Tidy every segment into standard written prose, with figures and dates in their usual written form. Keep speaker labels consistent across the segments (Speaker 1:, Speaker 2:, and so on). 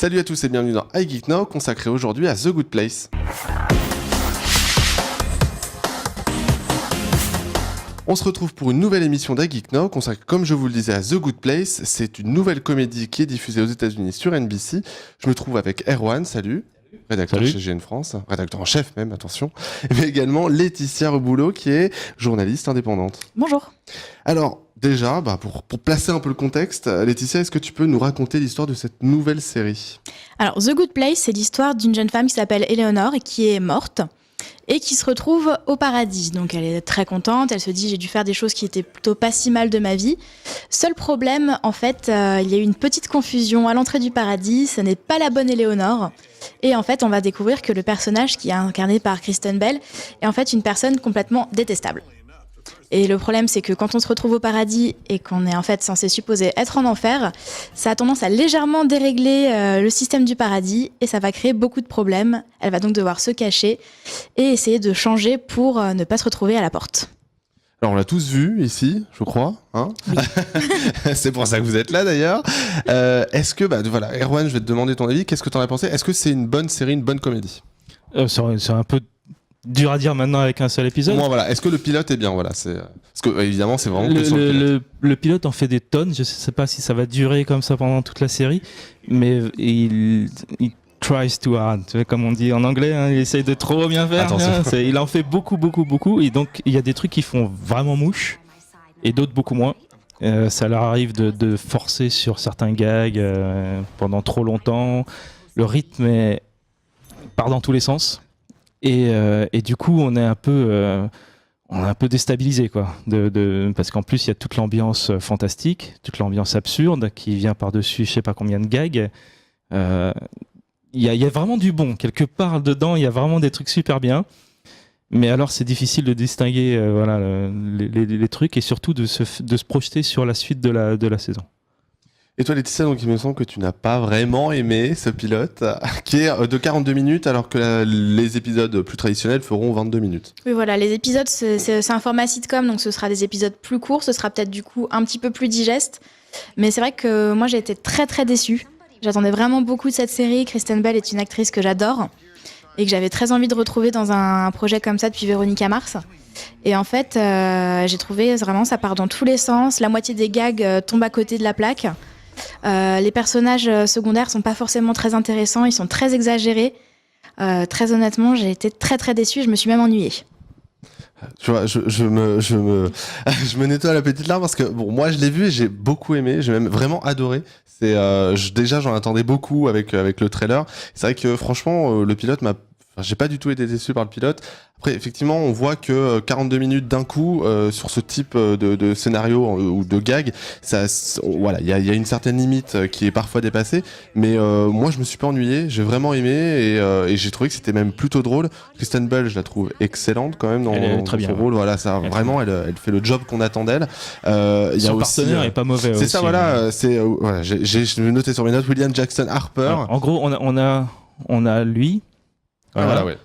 Speaker 1: Salut à tous et bienvenue dans iGeekNow, consacré aujourd'hui à The Good Place. On se retrouve pour une nouvelle émission d'iGeekNow, consacrée, comme je vous le disais, à The Good Place. C'est une nouvelle comédie qui est diffusée aux États-Unis sur NBC. Je me trouve avec Erwan, salut. Rédacteur chez GN France, rédacteur en chef même, attention. Mais également Laetitia Reboulot, qui est journaliste indépendante.
Speaker 2: Bonjour.
Speaker 1: Alors, déjà, pour placer un peu le contexte, Laetitia, est-ce que tu peux nous raconter l'histoire de cette nouvelle série ?
Speaker 2: Alors, The Good Place, c'est l'histoire d'une jeune femme qui s'appelle Eleanor et qui est morte et qui se retrouve au paradis. Donc, elle est très contente, elle se dit « j'ai dû faire des choses qui étaient plutôt pas si mal de ma vie ». Seul problème, en fait, il y a eu une petite confusion à l'entrée du paradis, ce n'est pas la bonne Eleanor. Et en fait, on va découvrir que le personnage qui est incarné par Kristen Bell est en fait une personne complètement détestable. Et le problème, c'est que quand on se retrouve au paradis et qu'on est en fait censé supposer être en enfer, ça a tendance à légèrement dérégler le système du paradis et ça va créer beaucoup de problèmes. Elle va donc devoir se cacher et essayer de changer pour ne pas se retrouver à la porte.
Speaker 1: Alors on l'a tous vu ici, je crois, hein.
Speaker 2: Oui.
Speaker 1: C'est pour ça que vous êtes là d'ailleurs. Est-ce que, voilà, Erwan, je vais te demander ton avis. Qu'est-ce que t'en as pensé ? Est-ce que c'est une bonne série, une bonne comédie ?
Speaker 3: C'est un peu dur à dire maintenant avec un seul épisode.
Speaker 1: Moi, voilà. Est-ce que le pilote est bien ? Voilà, c'est parce que évidemment, c'est vraiment que sur le pilote.
Speaker 3: Le pilote en fait des tonnes. Je sais pas si ça va durer comme ça pendant toute la série, mais il tries too hard, tu vois, comme on dit en anglais, hein, il essaye de trop bien faire. Hein, il en fait beaucoup, et donc il y a des trucs qui font vraiment mouche et d'autres beaucoup moins. Ça leur arrive de forcer sur certains gags pendant trop longtemps. Le rythme part dans tous les sens et du coup on est un peu déstabilisé, quoi, parce qu'en plus il y a toute l'ambiance fantastique, toute l'ambiance absurde qui vient par-dessus je sais pas combien de gags. Il y a vraiment du bon quelque part dedans, il y a vraiment des trucs super bien, mais alors c'est difficile de distinguer les trucs et surtout de se projeter sur la suite de la saison.
Speaker 1: Et toi Laetitia, donc il me semble que tu n'as pas vraiment aimé ce pilote qui est de 42 minutes alors que les épisodes plus traditionnels feront 22 minutes.
Speaker 2: Oui, voilà, les épisodes, c'est un format sitcom, donc ce sera des épisodes plus courts, ce sera peut-être du coup un petit peu plus digeste, mais c'est vrai que moi j'ai été très très déçue. J'attendais vraiment beaucoup de cette série. Kristen Bell est une actrice que j'adore et que j'avais très envie de retrouver dans un projet comme ça depuis Véronica Mars. Et en fait, j'ai trouvé vraiment ça part dans tous les sens. La moitié des gags tombent à côté de la plaque. Les personnages secondaires sont pas forcément très intéressants. Ils sont très exagérés. Très honnêtement, j'ai été très très déçue. Je me suis même ennuyée.
Speaker 1: Tu vois, je me nettoie la petite larme parce que bon, moi je l'ai vu et j'ai beaucoup aimé, j'ai même vraiment adoré. Déjà j'en attendais beaucoup avec le trailer. C'est vrai que franchement le pilote j'ai pas du tout été déçu par le pilote. Après, effectivement, on voit que 42 minutes d'un coup sur ce type de scénario ou de gag, voilà, il y a une certaine limite qui est parfois dépassée. Mais moi, je me suis pas ennuyé, j'ai vraiment aimé et j'ai trouvé que c'était même plutôt drôle. Kristen Bell, je la trouve excellente quand même dans son rôle. Voilà, ça vraiment, elle fait le job qu'on attend d'elle.
Speaker 3: Son partenaire est pas mauvais.
Speaker 1: C'est
Speaker 3: aussi,
Speaker 1: ça, voilà. Voilà, j'ai noté sur mes notes William Jackson Harper.
Speaker 3: Ouais, en gros, on a lui.
Speaker 1: Voilà, ouais.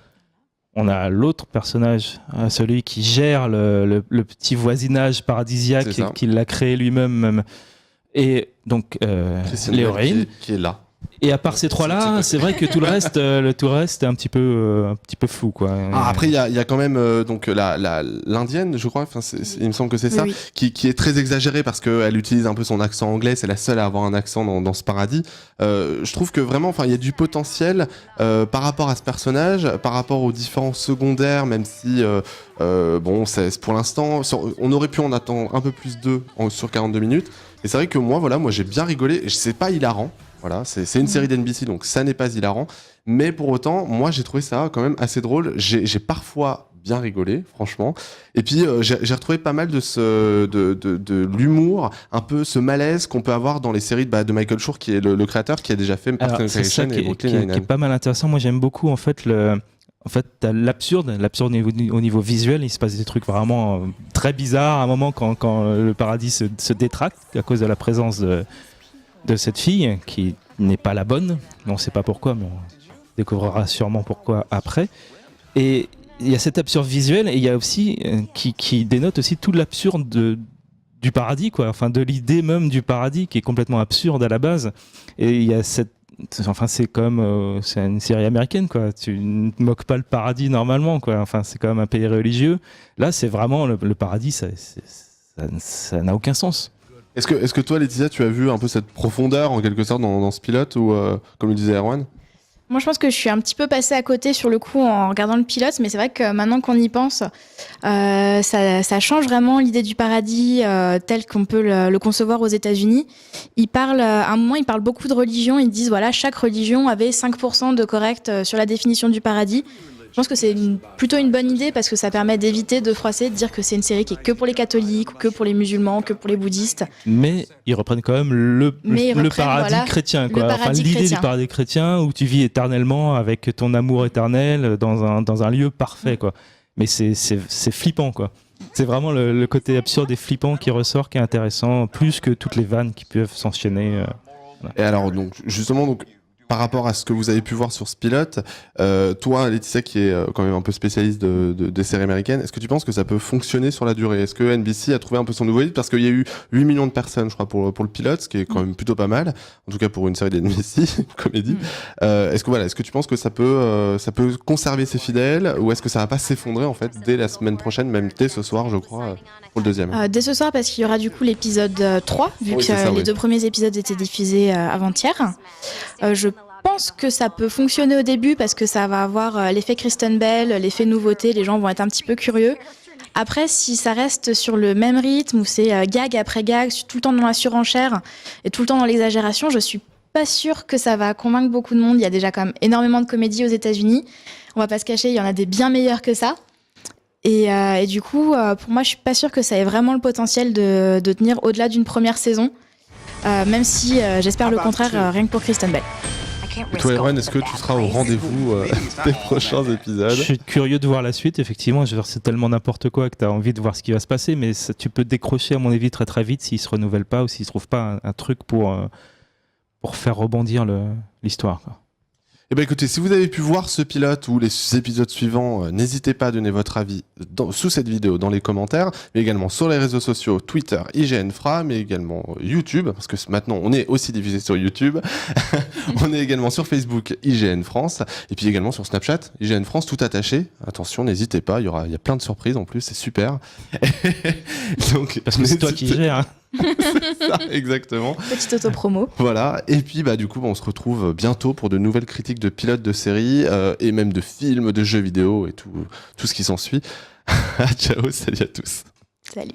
Speaker 3: On a l'autre personnage, celui qui gère le petit voisinage paradisiaque qu'il a créé lui-même. Et donc, Léorine.
Speaker 1: Qui est là.
Speaker 3: Et à part ces trois-là, c'est vrai que tout le reste est un petit peu flou, quoi.
Speaker 1: Après, il y a quand même donc l'indienne, je crois. Enfin, il me semble que c'est ça,
Speaker 2: oui.
Speaker 1: qui est très exagérée parce qu'elle utilise un peu son accent anglais. C'est la seule à avoir un accent dans ce paradis. Je trouve que vraiment, enfin, il y a du potentiel par rapport à ce personnage, par rapport aux différents secondaires, même si bon, pour l'instant, on aurait pu en attendre un peu plus d'eux sur 42 minutes. Et c'est vrai que moi, j'ai bien rigolé. Et c'est pas hilarant. Voilà, c'est une série d'NBC, donc ça n'est pas hilarant. Mais pour autant, moi, j'ai trouvé ça quand même assez drôle. J'ai parfois bien rigolé, franchement. Et puis, j'ai retrouvé pas mal de l'humour, un peu ce malaise qu'on peut avoir dans les séries de Michael Schur, qui est le créateur, qui a déjà fait Parks and Recreation et Brooklyn Nine-Nine.
Speaker 3: Qui est pas mal intéressant. Moi, j'aime beaucoup, en fait, t'as l'absurde au niveau visuel. Il se passe des trucs vraiment très bizarres à un moment quand le paradis se détracte à cause de la présence de cette fille qui n'est pas la bonne. On ne sait pas pourquoi, mais on découvrira sûrement pourquoi après. Et il y a cet absurde visuel et il y a aussi qui dénote aussi tout l'absurde du paradis, quoi. Enfin, de l'idée même du paradis qui est complètement absurde à la base. Et il y a Enfin, c'est comme c'est une série américaine, quoi. Tu ne moques pas le paradis normalement, quoi. Enfin, c'est quand même un pays religieux. Là, c'est vraiment le paradis, ça n'a aucun sens.
Speaker 1: Est-ce que toi, Laetitia, tu as vu un peu cette profondeur en quelque sorte dans ce pilote ou comme le disait Erwan?
Speaker 2: Moi, je pense que je suis un petit peu passée à côté sur le coup en regardant le pilote, mais c'est vrai que maintenant qu'on y pense, ça change vraiment l'idée du paradis tel qu'on peut le concevoir aux États-Unis. À un moment, ils parlent beaucoup de religion. Ils disent voilà, chaque religion avait 5% de correct sur la définition du paradis. Je pense que c'est plutôt une bonne idée parce que ça permet d'éviter de froisser, de dire que c'est une série qui est que pour les catholiques, ou que pour les musulmans, que pour les bouddhistes.
Speaker 3: Mais ils reprennent quand même le paradis chrétien, quoi. L'idée du paradis chrétien où tu vis éternellement avec ton amour éternel dans un lieu parfait, quoi. Mais c'est flippant, quoi. C'est vraiment le côté absurde et flippant qui ressort, qui est intéressant, plus que toutes les vannes qui peuvent s'enchaîner.
Speaker 1: Et alors, justement, par rapport à ce que vous avez pu voir sur ce pilote, toi, Laetitia, qui est quand même un peu spécialiste des séries américaines, est-ce que tu penses que ça peut fonctionner sur la durée? Est-ce que NBC a trouvé un peu son nouveau rythme? Parce qu'il y a eu 8 millions de personnes, je crois, pour le pilote, ce qui est quand même plutôt pas mal, en tout cas pour une série d'NBC, une comédie. Est-ce que tu penses que ça peut conserver ses fidèles, ou est-ce que ça va pas s'effondrer, en fait, dès la semaine prochaine, même dès ce soir, je crois, pour le deuxième?
Speaker 2: Dès ce soir, parce qu'il y aura du coup l'épisode 3, vu que les 2 premiers épisodes étaient diffusés avant-hier. Je pense que ça peut fonctionner au début parce que ça va avoir l'effet Kristen Bell, l'effet nouveauté, les gens vont être un petit peu curieux. Après, si ça reste sur le même rythme où c'est gag après gag, tout le temps dans la surenchère et tout le temps dans l'exagération, je suis pas sûre que ça va convaincre beaucoup de monde. Il y a déjà quand même énormément de comédies aux États-Unis. On va pas se cacher, il y en a des bien meilleures que ça. Et du coup, pour moi, je suis pas sûre que ça ait vraiment le potentiel de tenir au-delà d'une première saison. Même si j'espère le contraire, rien que pour Kristen Bell.
Speaker 1: Et toi, Erwan, est-ce que tu seras au rendez-vous des prochains épisodes?
Speaker 3: Je suis curieux de voir la suite, effectivement. C'est tellement n'importe quoi que tu as envie de voir ce qui va se passer, mais tu peux décrocher, à mon avis, très très vite s'il ne se renouvelle pas ou s'il ne trouve pas un truc pour faire rebondir l'histoire, quoi.
Speaker 1: Eh bien écoutez, si vous avez pu voir ce pilote ou les épisodes suivants, n'hésitez pas à donner votre avis sous cette vidéo dans les commentaires, mais également sur les réseaux sociaux, Twitter, IGN Fra, mais également YouTube, parce que maintenant on est aussi diffusé sur YouTube. On est également sur Facebook, IGN France, et puis également sur Snapchat, IGN France, tout attaché. Attention, n'hésitez pas, il y a plein de surprises en plus, c'est super.
Speaker 3: Donc, parce que c'est toi qui gères, hein.
Speaker 1: C'est ça, exactement.
Speaker 2: Petite auto-promo.
Speaker 1: Voilà, et puis du coup on se retrouve bientôt pour de nouvelles critiques de pilotes de séries et même de films, de jeux vidéo et tout ce qui s'ensuit. Ciao, salut à tous.
Speaker 2: Salut.